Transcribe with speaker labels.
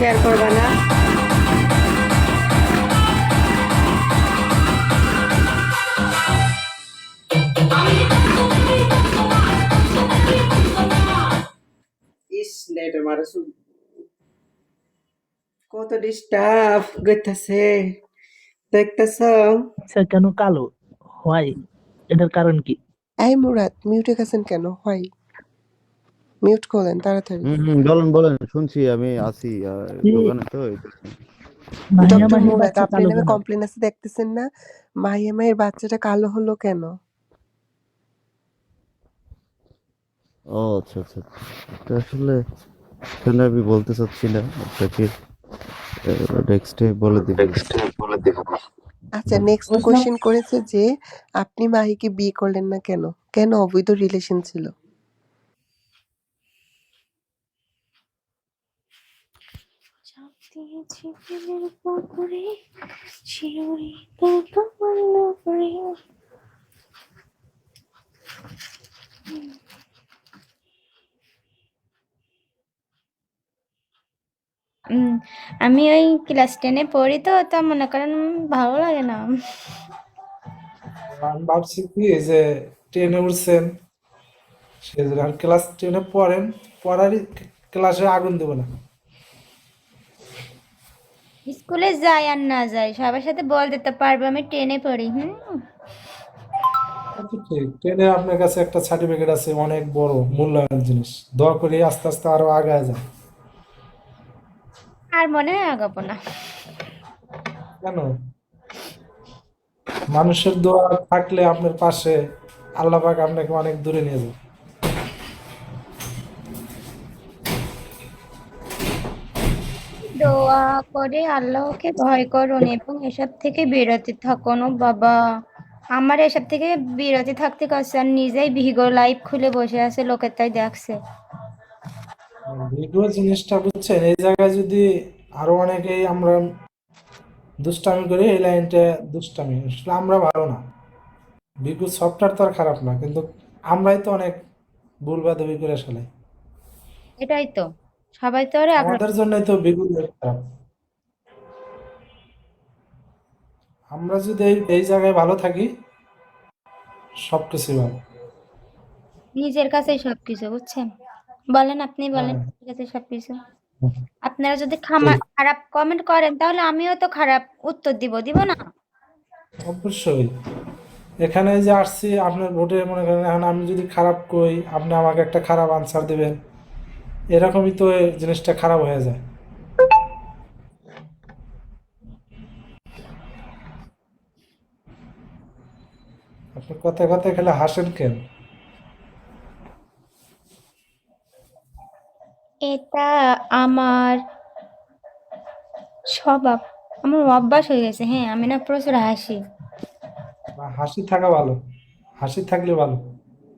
Speaker 1: Share করবা না? ইস নেটে মারছু কত ডিস্টার্ব করতেছে দেখতেছ?
Speaker 2: আচ্ছা কেন কালো হয় এটার কারণ কি?
Speaker 3: এই মুরাদ মিউটে গেছেন কেন? হয় মিউট করলেন তাড়াতাড়ি।
Speaker 4: বলেন শুনছি, আমি আছি দোকানে তো
Speaker 2: মাহিয়া
Speaker 3: ডক্টর
Speaker 2: মাহির
Speaker 3: মুরাদ
Speaker 2: বাচ্চা
Speaker 3: আপনার
Speaker 2: কালো
Speaker 3: নামে
Speaker 2: কেন?
Speaker 3: কমপ্লেন আছে দেখতেছেন না? মাহিয়া মায়ের বাচ্চাটা কালো হলো কেন?
Speaker 4: ও আচ্ছা আচ্ছা, এটা আসলে আমি বলতে চাচ্ছি না আপনাকে, নেক্সটে বলে দিব।
Speaker 3: আচ্ছা নেক্সট কোশ্চেন করেছে যে আপনি মাহিকে বিয়ে করলেন না কেন? কেন অবৈধ রিলেশন ছিল?
Speaker 5: আমি ওই ক্লাস 10-এ পড়ি তো তা মনে করেন ভালো লাগে না।
Speaker 6: আমি ভাবছি কি যে 10-এ উঠছেন, সেজন্য আর ক্লাস 10-এ পড়েন, পড়ারই ক্লাসে আগুন দেব না।
Speaker 5: স্কুলে যাই আর না যাই সবার সাথে বল দিতে পারবো আমি 10-এ পড়ি।
Speaker 6: তা তো ঠিক, 10-এ আপনার কাছে একটা সার্টিফিকেট আছে, অনেক বড় মূল্যায়ন জিনিস। দয়া করে আস্তে আস্তে আরো আগায় যান।
Speaker 5: আর মনে হয় আগাবো না।
Speaker 6: কেন? মানুষের দোয়া থাকলে আপনার পাশে, আল্লাহ পাক আপনাকে অনেক দূরে নিয়ে যাবে।
Speaker 5: দোয়া করে আল্লাহকে ভয় করুন এবং এসব থেকে বিরতি থাকুন। ও বাবা, আমার এসব থেকে বিরতি থাকতে কষ্ট, আর নিজেই ভিগো লাইভ খুলে বসে আছে, লোকের তাই দেখছে।
Speaker 6: ভিডিও জিনিসটা বুঝছেন, এই জায়গায় যদি আরো অনেকেই আমরা দুষ্টামি করি, এই লাইনটা দুষ্টামি, আসলে আমরা ভালো না। বিদ্যুৎ সফটওয়্যার তো আর খারাপ না, কিন্তু আমরাই তো অনেক ভুল বাদবি করে ফেলাই।
Speaker 5: এটাই তো, সবাই তো আর
Speaker 6: আমাদের জন্যই তো বিদ্যুৎ খারাপ। আমরা যদি এই জায়গায় ভালো থাকি, সবকিছু ভালো।
Speaker 5: নিজের কাছেই সবকিছু, বুঝছেন? বলেন, আপনি বলেন,
Speaker 6: হ্যাঁ,
Speaker 5: নিজের কাছে সবকিছু।
Speaker 6: ঠিক।
Speaker 5: আপনারা যদি খারাপ কমেন্ট করেন তাহলে আমিও তো খারাপ উত্তর দিব না?
Speaker 6: অবশ্যই। এখানে যে আসছি আপনার ভোটে, মনে করেন এখন আমি যদি খারাপ কই, আপনি আমাকে একটা খারাপ আনসার দিবেন, এরকমই তো এই জিনিসটা খারাপ হয়ে যায়। আপনি কথায় কথায় খেলে হাসেন কেন?
Speaker 5: এটা আমার স্বভাব, আমার অভ্যাস হয়ে গেছে। হ্যাঁ, আমি না প্রচুর হাসি।
Speaker 6: হাসি থাকা ভালো, হাসি থাকলে ভালো।